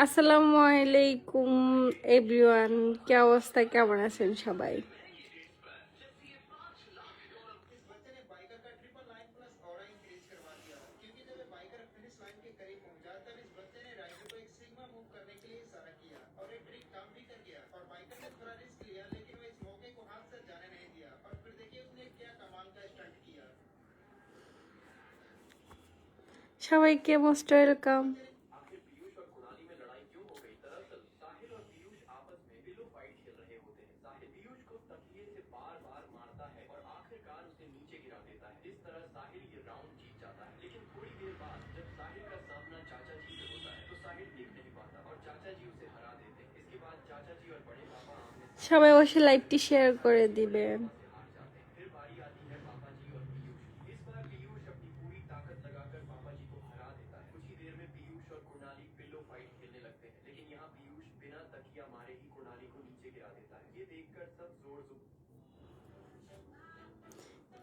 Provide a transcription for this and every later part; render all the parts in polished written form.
আসসালামু আলাইকুম এভরিওয়ান, কি অবস্থা, কেমন আছেন সবাই? সবাইকে মোস্ট ওয়েলকাম। সবাই অবশ্যই লাইভটি শেয়ার করে দিবেন।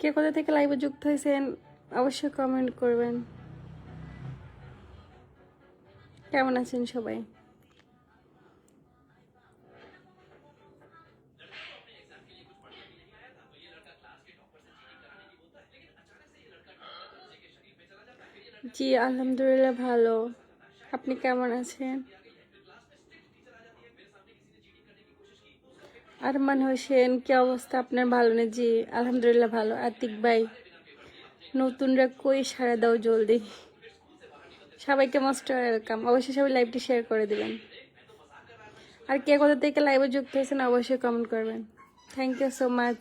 কে কোথা থেকে লাইভে যুক্ত হয়েছেন অবশ্যই কমেন্ট করবেন। কেমন আছেন সবাই? জি আলহামদুলিল্লাহ ভালো। আপনি কেমন আছেন? আরমান হোসেন, কি অবস্থা আপনার? ভালো না? জি আলহামদুলিল্লাহ ভালো। আতিক ভাই, নতুনরা কই সাড়া দাও জলদি। সবাইকে মোস্ট ওয়েলকাম। অবশ্যই সবাই লাইভটি শেয়ার করে দিবেন। আর কে কোথা থেকে লাইভে যুক্ত হয়েছেন অবশ্যই কমেন্ট করবেন। Thank you so much.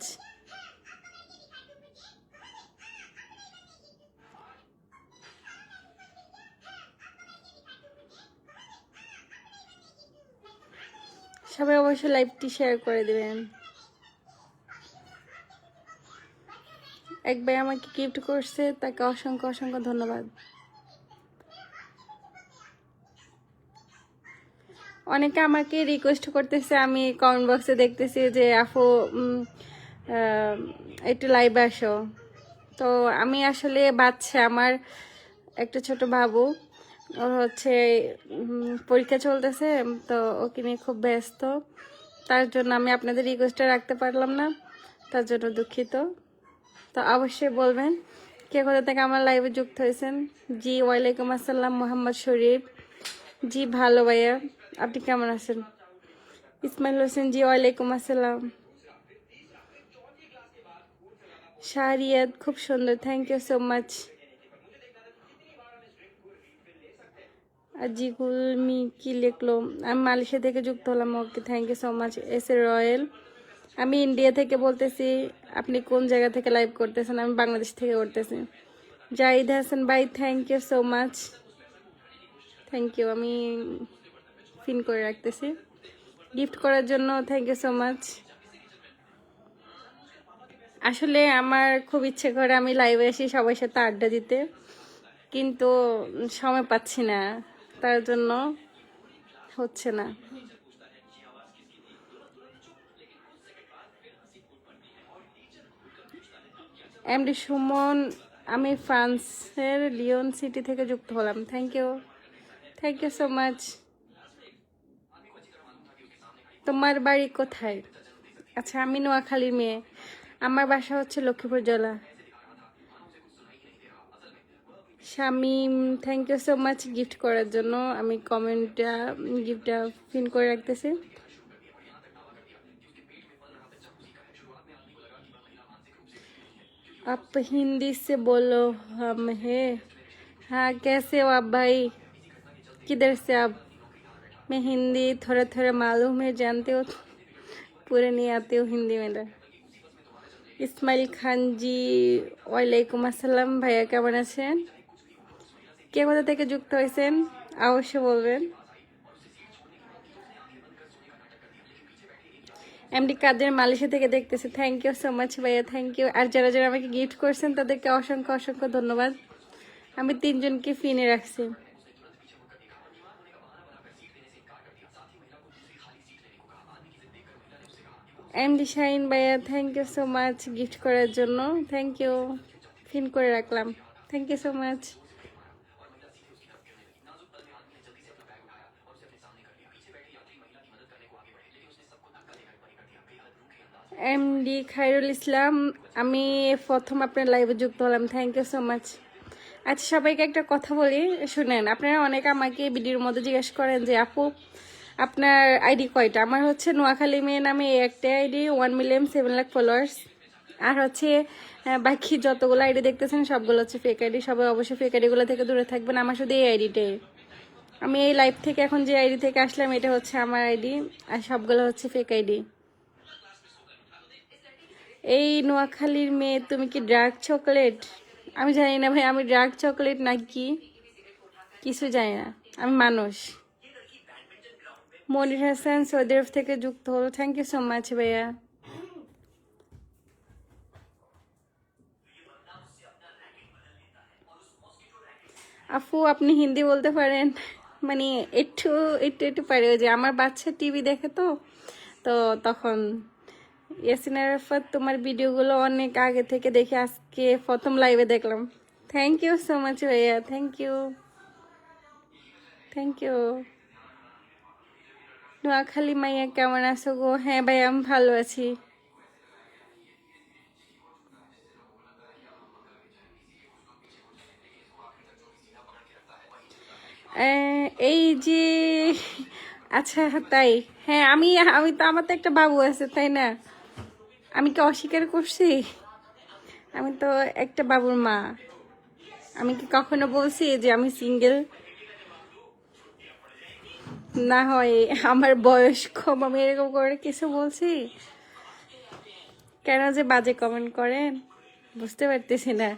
সবাই অবশ্যই লাইভটি শেয়ার করে দিবেন। এক ভাই আমাকে গিফট করছে, তাকে অসংখ্য অসংখ্য ধন্যবাদ। অনেকে আমাকে রিকোয়েস্ট করতেছে, আমি কমেন্ট বক্সে দেখতেছি যে আপু একটু লাইভে আসো। তো আমি আসলে বাচ্চা, আমার একটা ছোট বাবু, ওর হচ্ছে পরীক্ষা চলতেছে, তো ওকে নিয়ে খুব ব্যস্ত। তার জন্য আমি আপনাদের রিকোয়েস্টটা রাখতে পারলাম না, তার জন্য দুঃখিত। তো অবশ্যই বলবেন কে কোথা থেকে আমার লাইভে যুক্ত হয়েছেন। জি ওয়ালাইকুম আসসালাম মোহাম্মদ শরীফ। জি ভালো ভাইয়া, আপনি কেমন আছেন? ইসমাইল হোসেন, জি ওয়ালাইকুম আসসালাম। শাহরিয়াদ, খুব সুন্দর, থ্যাংক ইউ সো মাচ। জি গুলমি কি লিখলো? আমি মালয়েশিয়া থেকে যুক্ত হলাম। Okay, thank you so much. S A Royal, আমি ইন্ডিয়া থেকে বলতেছি। আপনি কোন জায়গা থেকে লাইভ করতেছেন? আমি বাংলাদেশ থেকে করতেছি। জাহিদ হাসান ভাই, thank you so much. Thank you, আমি পিন করে রাখতেছি। গিফট করার জন্য থ্যাংক ইউ সো মাচ। আসলে আমার খুব ইচ্ছে করে আমি লাইভে এসে সবার সাথে আড্ডা দিতে, কিন্তু সময় পাচ্ছি না, তার জন্য হচ্ছে না। এমডি সুমন, আমি ফ্রান্সের লিওন সিটি থেকে যুক্ত হলাম। Thank you so much. তোমার বাড়ি কোথায়? আচ্ছা, আমি নোয়াখালীর মেয়ে, আমার বাসা হচ্ছে লক্ষ্মীপুর জেলা। Shamim, thank you so much gift করার জন্য। আমি গিফটটা পিন করে রাখতেছি। आप हिंदी से बोलो हम है। हाँ, कैसे हो आप भाई? किधर से आप? मैं हिंदी थोड़ा थोड़ा मालूम है, जानते हो, पूरे नहीं आते हो हिंदी मेरा। ইসমাইল খান, জি ওয়ালাইকুম আসসালাম। ভাইয়া কেমন আছেন? কে কোথা থেকে যুক্ত হয়েছেন অবশ্যই বলবেন। এমডি কাদের মালয়েশিয়া থেকে দেখতেছে। থ্যাংক ইউ সো মাচ ভাইয়া, থ্যাংক ইউ। আর যারা যারা আমাকে গিফট করছেন তাদেরকে অসংখ্য অসংখ্য ধন্যবাদ। আমি 3 জনকে ফিনে রাখছি। এমডি শাহিন ভাইয়া, thank you so much gift করার জন্য। থ্যাংক ইউ, ফিন করে রাখলাম। Thank you so much. MD Khairul Islam, আমি প্রথম আপনার লাইভে যুক্ত হলাম, থ্যাংক ইউ সো মাচ। আচ্ছা, সবাইকে একটা কথা বলি, শুনেন। আপনারা অনেক আমাকে ভিডিওর মধ্যে জিজ্ঞেস করেন যে আপু আপনার আইডি কয়টা। আমার হচ্ছে নোয়াখালী মেয়ে নামে একটা আইডি, 1,7,00,000 ফলোয়ার্স। আর হচ্ছে বাকি যতগুলো আইডি দেখতেছেন সবগুলো হচ্ছে ফেক আইডি। সবাই অবশ্যই ফেক আইডিগুলো থেকে দূরে থাকবেন। আমার শুধু এই আইডিটাই, আমি এই লাইভ থেকে এখন যে আইডি থেকে আসলাম এটা হচ্ছে আমার আইডি, আর সবগুলো হচ্ছে ফেক আইডি। এই নোয়াখালীর মেয়ে, তুমি কি ডার্ক চকলেট? আমি জানি না ভাই, আমি ডার্ক চকলেট নাকি কিছু জানি না, আমি মানুষ। মনির হাসান সৌদি আরব থেকে যুক্ত হলো, থ্যাংক ইউ সো মাচ ভাইয়া। আপু আপনি হিন্দি বলতে পারেন? মানে একটু একটু একটু পারি, ওই যে আমার বাচ্চা টিভি দেখে তো তো তখন। ইয়াসিন আরাফাত, তোমার ভিডিওগুলো অনেক আগে থেকে দেখে আজকে প্রথম লাইভে দেখলাম, থ্যাংক ইউ সো মাচ ভাইয়া, thank you thank you. Noakhali মাইয়া কেমন আছো গো? হ্যাঁ ভাই আমি ভালো আছি। এই যে, আচ্ছা তাই, হ্যাঁ আমি আমি তো, আমার তো একটা বাবু আছে তাই না, আমি কি অস্বীকার করছি? আমি তো একটা বাবুর মা। আমি কি কখনো বলছি যে আমি সিঙ্গেল? না হয় আমার বয়স কম, আমি এরকম করে কিছু বলছি? কেন যে বাজে কমেন্ট করেন বুঝতে পারতেছি না।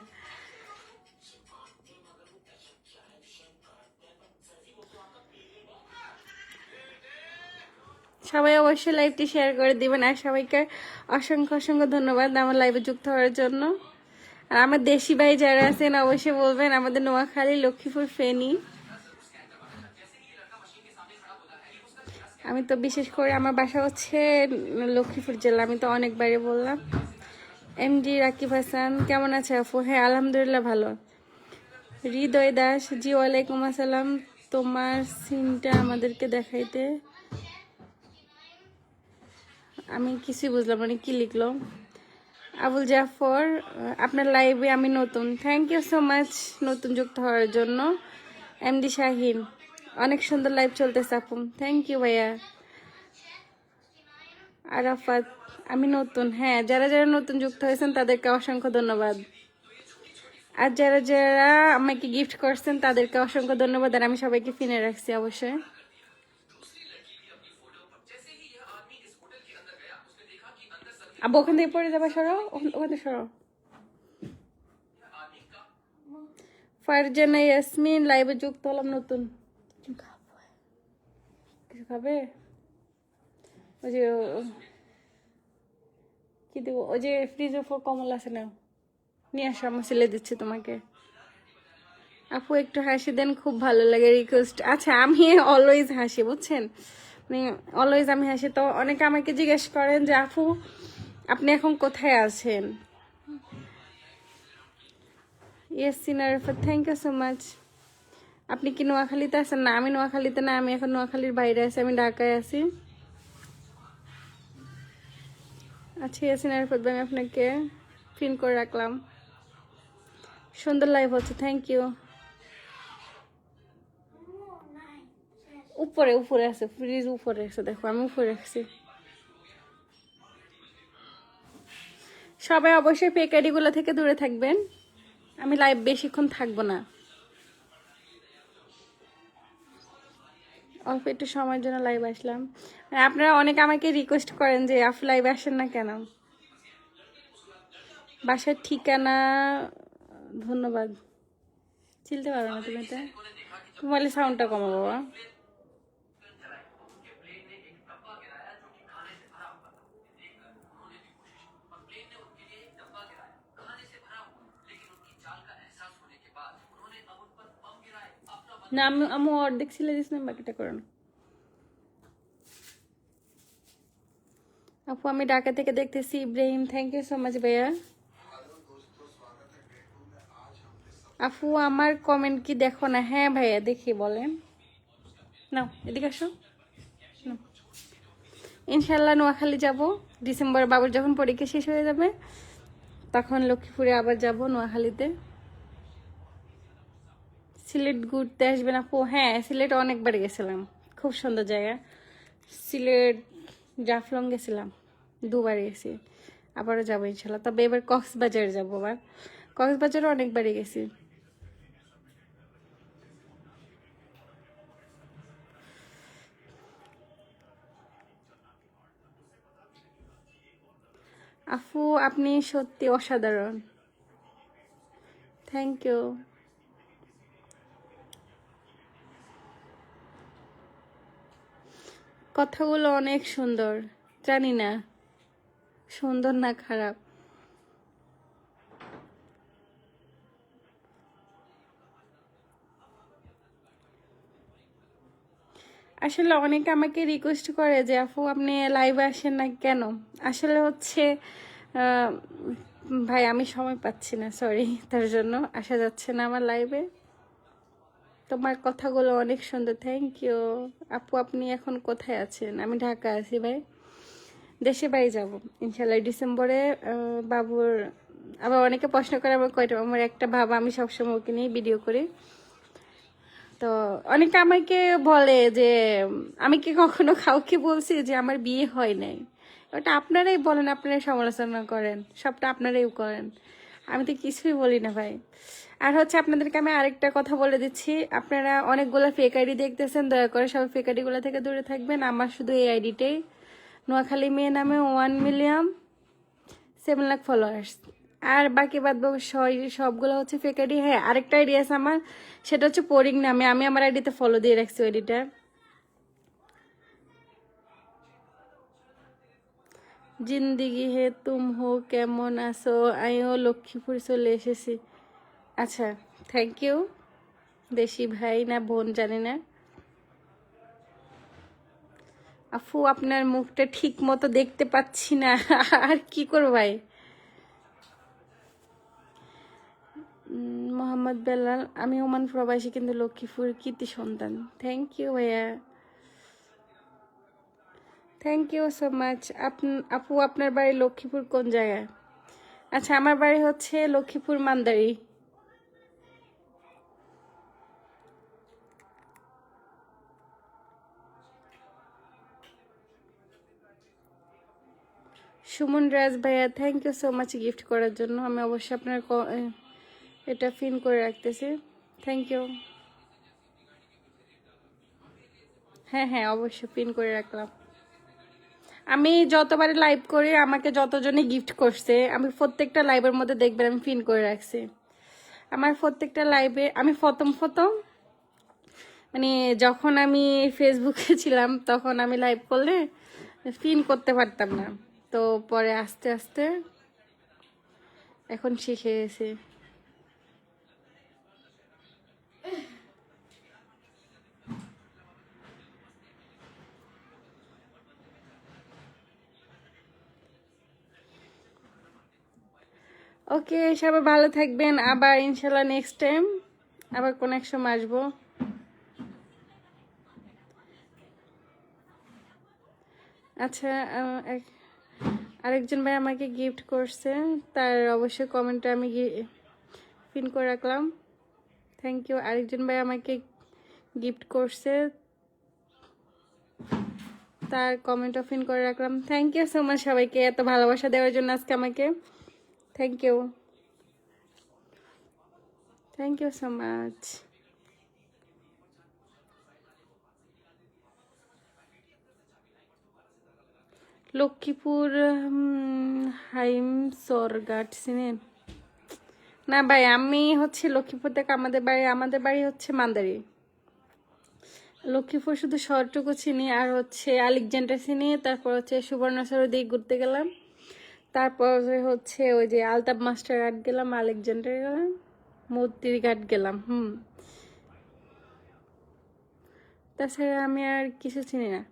সবাই অবশ্যই লাইভটি শেয়ার করে দিবেন, আর সবাইকে অসংখ্য অসংখ্য ধন্যবাদ আমার লাইভে যুক্ত হওয়ার জন্য। আর আমার দেশি ভাই যারা আছেন অবশ্যই বলবেন, আমাদের নোয়াখালী, লক্ষ্মীপুর, ফেনী। আমি তো বিশেষ করে আমার বাসা হচ্ছে লক্ষ্মীপুর জেলা, আমি তো অনেকবারই বললাম। এমডি রাকিব হাসান, কেমন আছে আপু? হ্যাঁ আলহামদুলিল্লাহ ভালো। হৃদয় দাস, জি ওয়ালাইকুম আসসালাম, তোমার সিনটা আমাদেরকে দেখাইতে। আমি কিছুই বুঝলাম মানে কি লিখলো। আবুল জাফর, আপনার লাইভে আমি নতুন, থ্যাংক ইউ সো মাচ নতুন যুক্ত হওয়ার জন্য। এমডি শাহিন, অনেক সুন্দর লাইভ চলতেছে আপু, থ্যাংক ইউ ভাইয়া। আরাফাত, আমি নতুন, হ্যাঁ যারা যারা নতুন যুক্ত হয়েছেন তাদেরকে অসংখ্য ধন্যবাদ। আর যারা যারা আমাকে গিফট করছেন তাদেরকে অসংখ্য ধন্যবাদ, আর আমি সবাইকে ফিনে রাখছি অবশ্যই। আব্বু ওখান থেকে পড়ে যাবে, সরো ওখান থেকে সরো। ফারজানা ইয়াসমিন, লাইভে যুক্ত হলাম নতুন। কিছু খাবে? ওই যে কি দেবো, ওই যে ফ্রিজের উপর কমলা আছে না, নিয়ে আসো, আমি সিলে দিচ্ছি তোমাকে। আপু একটু হাসি দেন, খুব ভালো লাগে, রিকোয়েস্ট। আচ্ছা আমি অলওয়েজ হাসি বুঝছেন, মানে অলওয়েজ আমি হাসি। তো অনেকে আমাকে জিজ্ঞেস করেন যে আপু আপনি এখন কোথায় আছেন। ইয়েস সিনার, থ্যাংক ইউ সো মাচ। আপনি কি নোয়াখালীতে আছেন? না আমি নোয়াখালীতে না, আমি এখন নোয়াখালীর বাইরে আছি, আমি ঢাকায় আছি। আচ্ছা ইয়াসিন আরফত ভাই, আমি আপনাকে পিন করে রাখলাম। সুন্দর লাইভ হচ্ছে, থ্যাংক ইউ। উপরে উপরে আছে, ফ্রিজ উপরে আছে, দেখো আমি উপরে রাখছি। সবাই অবশ্যই ফেক আইডিগুলো থেকে দূরে থাকবেন, আমি লাইভ বেশিক্ষণ থাকবো না, অল্প একটু সময়ের জন্য লাইভ আসলাম। আপনারা অনেকে আমাকে রিকোয়েস্ট করেন যে আপু লাইভ আসেন না কেন। বাসার ঠিকানা, ধন্যবাদ। চিনতে পারো না তুমি এটা, তোমার সাউন্ডটা কমা বাবা। না আমি অর্ধেক ছিলে দিস না, বাকিটা করো না। আপু আমি ঢাকা থেকে দেখতেছি, Ibrahim, thank you so much ভাইয়া। আপু আমার কমেন্ট কি দেখো না? হ্যাঁ ভাইয়া দেখি, বলেন। নাও এদিকে আসো। ইনশাল্লাহ নোয়াখালী যাব ডিসেম্বর, বাবুর যখন পরীক্ষা শেষ হয়ে যাবে তখন লক্ষ্মীপুরে আবার যাব নোয়াখালীতে। সিলেট ঘুরতে আসবেন আপু? হ্যাঁ, সিলেট অনেকবার গেছিলাম, খুব সুন্দর জায়গা। সিলেট জাফলং গেছিলাম, দুবার গেছি, আবারও যাবো ইনশাল্লাহ। তবে এবার কক্সবাজার যাবো, আবার কক্সবাজারও অনেকবারই গেছি। আফু আপনি সত্যি অসাধারণ, থ্যাংক ইউ। কথাগুলো অনেক সুন্দর, জানি না সুন্দর না খারাপ। আসলে অনেকে আমাকে রিকোয়েস্ট করে যে আপু আপনি লাইভে আসেন না কেন। আসলে হচ্ছে আহ, ভাই আমি সময় পাচ্ছি না, সরি, তার জন্য আসা যাচ্ছে না আমার লাইভে। তোমার কথাগুলো অনেক সুন্দর, থ্যাংক ইউ। আপু আপনি এখন কোথায় আছেন? আমি ঢাকা আছি ভাই, দেশে বাড়ি যাব ইনশাল্লাহ ডিসেম্বরে। বাবুর আবার অনেকে প্রশ্ন করে আমার কয়টা, আমার একটা বাবা, আমি সবসময় ওকে নিয়ে ভিডিও করি। তো অনেকে আমাকে বলে যে আমি কি কখনো কাউকে বলছি যে আমার বিয়ে হয় নাই? ওটা আপনারাই বলেন, আপনারাই সমালোচনা করেন, সবটা আপনারাই করেন, আমি তো কিছুই বলি না ভাই। আর হচ্ছে আপনাদেরকে আমি আরেকটা কথা বলে দিচ্ছি, আপনারা অনেকগুলো ফেক আইডি দেখতেছেন, দয়া করে সব ফেক আইডিগুলো থেকে দূরে থাকবেন। আমার শুধু এই আইডিটাই, নোয়াখালী মেয়ে নামে 1,7,00,000 ফলোয়ার্স। আর বাকি বাদ বাকি সবগুলো হচ্ছে ফেক আইডি। হ্যাঁ, আরেকটা আইডি আছে আমার, সেটা হচ্ছে পরিং নামে, আমি আমার আইডিতে ফলো দিয়ে রাখছি আইডিটা। জিন্দিগি হে তুম হো, কেমন আছো? আমিও লক্ষ্মীপুর চলে এসেছি। আচ্ছা, থ্যাংক ইউ। দেশি ভাই না বোন জানি না। আফু আপনার মুখটা ঠিক মতো দেখতে পাচ্ছি না, আর কি করবো ভাই। মোহাম্মদ বেলাল, আমি ওমান প্রবাসী কিন্তু লক্ষ্মীপুর কৃতি সন্তান। থ্যাংক ইউ ভাইয়া, থ্যাংক ইউ সো মাচ। আপু আপনার বাড়ি লক্ষ্মীপুর কোন জায়গায়? আচ্ছা, আমার বাড়ি হচ্ছে লক্ষ্মীপুর মান্দারি। সুমন রাজ ভাইয়া, thank you so much gift করার জন্য। আমি অবশ্যই আপনার এটা পিন করে রাখতেছি, থ্যাংক ইউ। হ্যাঁ হ্যাঁ, অবশ্যই পিন করে রাখলাম। আমি যতবারে লাইভ করি আমাকে যতজনে গিফট করছে, আমি প্রত্যেকটা লাইভের মধ্যে দেখবেন আমি পিন করে রাখছি। আমার প্রত্যেকটা লাইভে আমি প্রথম মানে যখন আমি ফেসবুকে ছিলাম তখন আমি লাইভ করলে পিন করতে পারতাম না, তো পরে আস্তে আস্তে এখন শিখে গেছি। ওকে, সবাই ভালো থাকবেন, আবার ইনশাল্লাহ নেক্সট টাইম আবার কোন এক সময় আসবো। আচ্ছা, আরেকজন ভাই আমাকে গিফট করছে, তার অবশ্যই কমেন্টটা আমি পিন করে রাখলাম, থ্যাংক ইউ। আরেকজন ভাই আমাকে গিফট করছে, তার কমেন্টও পিন করে রাখলাম, থ্যাংক ইউ সো মাচ সবাইকে এত ভালোবাসা দেওয়ার জন্য আজকে আমাকে, thank you, thank you so much. Lakshmipur হাইম সরঘাট চিনেন? না ভাই, আমি হচ্ছে লক্ষ্মীপুর থেকে, আমাদের বাড়ি হচ্ছে মান্দারি। লক্ষ্মীপুর শুধু শহরটুকু চিনি, আর হচ্ছে আলেকজান্ডার চিনি, তারপর হচ্ছে সুবর্ণচর দিয়ে ঘুরতে গেলাম, তারপর হচ্ছে ওই যে আলতাব মাস্টার ঘাট গেলাম, আলেকজান্ডার গেলাম, মতির ঘাট গেলাম। তাছাড়া আমি আর কিছু চিনি না।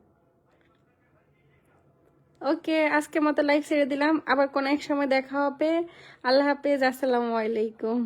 ওকে, আজকের মতো লাইভ ছেড়ে দিলাম, আবার কোনো এক সময় দেখা হবে। আল্লাহ হাফেজ, আসসালামু আলাইকুম।